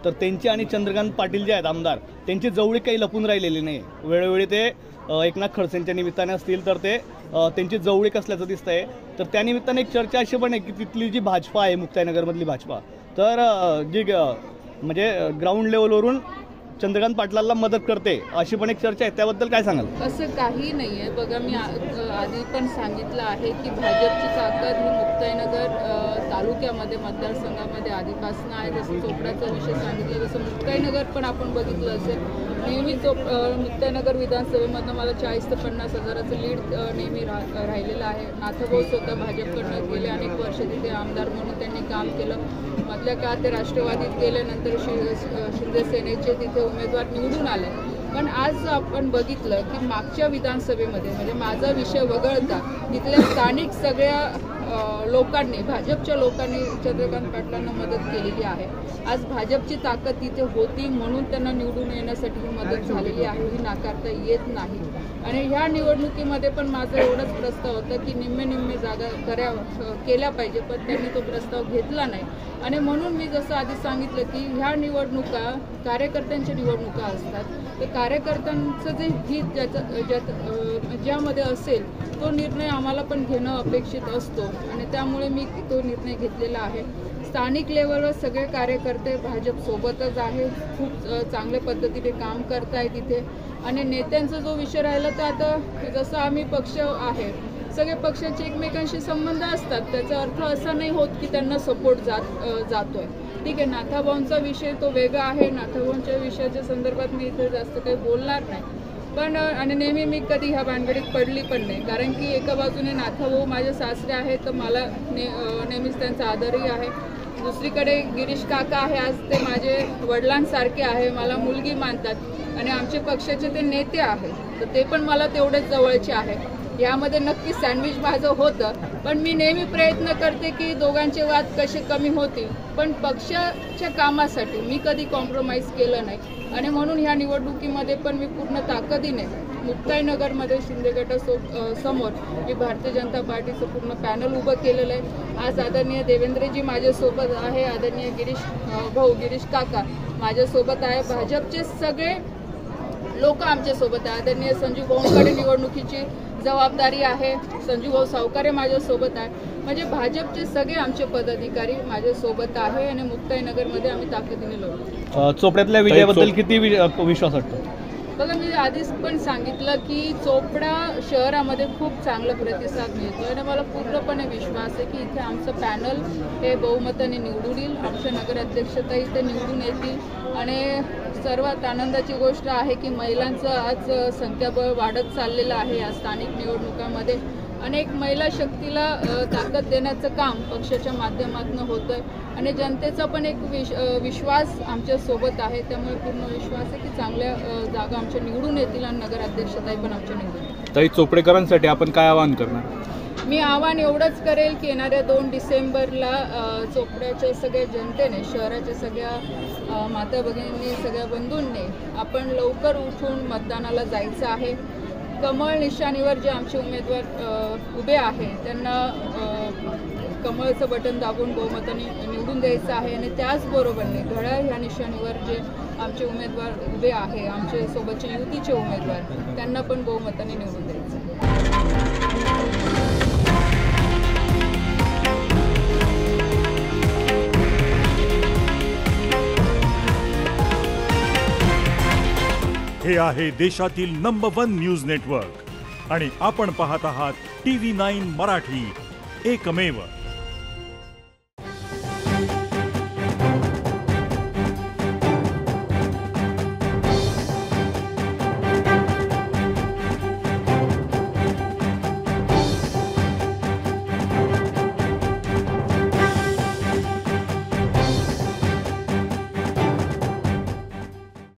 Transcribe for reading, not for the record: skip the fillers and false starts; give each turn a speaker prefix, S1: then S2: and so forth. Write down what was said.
S1: तर त्यांची आणि चंद्रकांत पाटील जे आहेत आमदार त्यांची जवळीक काही लपून राहिलेली नाही। वेळोवेळी ते एकनाथ खडसेंच्या निमित्ताने असतील तर ते त्यांची जवळीक असल्याचं दिसतंय। तर त्या निमित्ताने एक चर्चा अशी पण आहे की तिथली जी भाजपा आहे मुक्ताईनगरमधली भाजपा तर जी म्हणजे ग्राउंड लेवलवरून चंद्रकांत पाटलांना मदत करते अशी पण एक चर्चा आहे, त्याबद्दल काय सांगाल?
S2: असं काही नाही आहे बघा, मी आधी पण सांगितलं आहे की भाजपची ताकद ही मुक्ताईनगर तालुक्यामध्ये मतदारसंघामध्ये आधीपासून आहे। जसं चोपड्याचा विषय सांगितलं तसं मुक्ताईनगर पण आपण बघितलं असेल, नेहमी मुक्ताईनगर विधानसभेमधनं मला 40 ते 50 हजाराचं लीड नेहमी राहिलेलं आहे। नाथभाऊ स्वतः भाजपकडनं गेले अनेक वर्ष तिथे आमदार म्हणून त्यांनी काम केलं। मधल्या काळात ते राष्ट्रवादीत गेल्यानंतर शिंदे सेनेचे तिथे उमेदवार निवडून आले। पण आज आपण बघितलं की मागच्या विधानसभेमध्ये म्हणजे माझा विषय वगळता तिथल्या स्थानिक सगळ्या लोकांनी भाजपच्या लोकांनी चंद्रकांत पाटलांना मदत केलेली आहे। आज भाजपची ताकद तिथे होती म्हणून त्यांना निवडून येण्यासाठी ही मदत झालेली आहे, ही नाकारता येत नाही। आणि ह्या निवडणुकीमध्ये पण माझा एवढाच प्रस्ताव होता की निम्मे जागा केल्या पाहिजे, पण त्यांनी तो प्रस्ताव घेतला नाही। आणि म्हणून मी जसं आधी सांगितलं की ह्या निवडणुका कार्यकर्त्यांच्या निवडणुका असतात, तर कार्यकर्त्यांचं जे हित ज्यामध्ये असेल तो निर्णय आम्हाला पण घेणं अपेक्षित असतो आणि त्यामुळे मी तो निर्णय घेतलेला आहे। स्थानिक लेवलवर सगळे कार्यकर्ते भाजपसोबतच आहे, खूप चांगल्या पद्धतीने काम करताय तिथे। आणि नेत्यांचा जो विषय राहिला तर आता जसं आम्ही पक्ष आहे सगळे पक्षाचे एकमेकांशी संबंध असतात, त्याचा अर्थ असा नाही होत की त्यांना सपोर्ट जातोय। ठीक आहे, नाथाभाऊंचा विषय तो वेगळा आहे, नाथाभाऊंच्या विषयाच्या संदर्भात मी इथे जास्त काही बोलणार नाही। पण आणि नेहमी मी कधी ह्या भानगडीत पडली पण नाही, कारण की एका बाजूने नाथाभाऊ माझे सासरे आहेत तर मला नेहमीच त्यांचा आदरही आहे। दुसरीकडे गिरीश काका आहे, आज ते माझे वडिलांसारखे आहे, मला मुलगी मानतात आणि आमचे पक्षाचे ते नेते आहेत, तर ते पण मला तेवढेच जवळचे आहे। यामध्ये नक्की सँडविच माझं होतं, पण मी नेहमी प्रयत्न करते की दोघांचे वाद कसे कमी होतील, पण पक्षाच्या कामासाठी मी कधी कॉम्प्रोमाइज केलं नाही। आणि म्हणून ह्या निवडणुकीमध्ये पण मी पूर्ण ताकदीने मुक्ताईनगरमध्ये शिंदे गटासमोर मी भारतीय जनता पार्टीचं पूर्ण पॅनल उभं केलेलं आहे। आज आदरणीय देवेंद्रजी माझ्यासोबत आहे, आदरणीय गिरीश काका माझ्यासोबत आहे, भाजपचे सगळे लोक आमच्यासोबत आहे। आदरणीय संजू भाऊंकडे निवडणुकीची जबाबदारी आहे, संजू भाऊ सावकारे माझ्यासोबत आहे, म्हणजे भाजपचे सगळे आमचे पदाधिकारी माझ्यासोबत आहे आणि मुक्ताईनगरमध्ये आम्ही ताकदीने लढतो।
S1: चोपड्यातल्या विजयाबद्दल किती विश्वास वाटतो?
S2: बघा, मी आधीच पण सांगितलं की चोपडा शहरामध्ये खूप चांगला प्रतिसाद मिळतो आणि मला पूर्णपणे विश्वास आहे की इथे आमचं पॅनल हे बहुमताने निवडून येईल, आमच्या नगराध्यक्षताही इथे निवडून येतील। आणि सर्वात आनंदाची गोष्ट आहे की महिलांचं आज संख्याबळ वाढत चाललेलं आहे। या स्थानिक निवडणुकांमध्ये अनेक महिला शक्तीला ताकद देण्याचं काम पक्षाच्या माध्यमातून होतंय आणि जनतेचा पण एक विश्वास आमच्या सोबत आहे, त्यामुळे पूर्ण विश्वास आहे की चांगल्या जागा आमच्या निवडून येतील आणि नगराध्यक्षताही पण आमच्या निवडून येतील।
S1: ताई, चोपडेकरांसाठी आपण काय आवाहन करणार?
S2: मी आव्हान एवढंच करेल की येणाऱ्या 2 डिसेंबरला चोपड्याच्या सगळ्या जनतेने, शहराच्या सगळ्या माता भगिनींनी, सगळ्या बंधूंनी आपण लवकर उठून मतदानाला जायचं आहे। कमळ निशाणीवर जे आमचे उमेदवार उभे आहे त्यांना कमळचं बटन दाबून बहुमताने निवडून द्यायचं आहे आणि त्याचबरोबरने घड्याळ ह्या निशाणीवर जे आमचे उमेदवार उभे आहे, आमचे सोबतचे युतीचे उमेदवार, त्यांना पण बहुमताने निवडून द्यायचं आहे।
S3: हे आहे देशातील नंबर 1 न्यूज नेटवर्क आणि आपण पाहत आहात TV9 मराठी, एकमेव।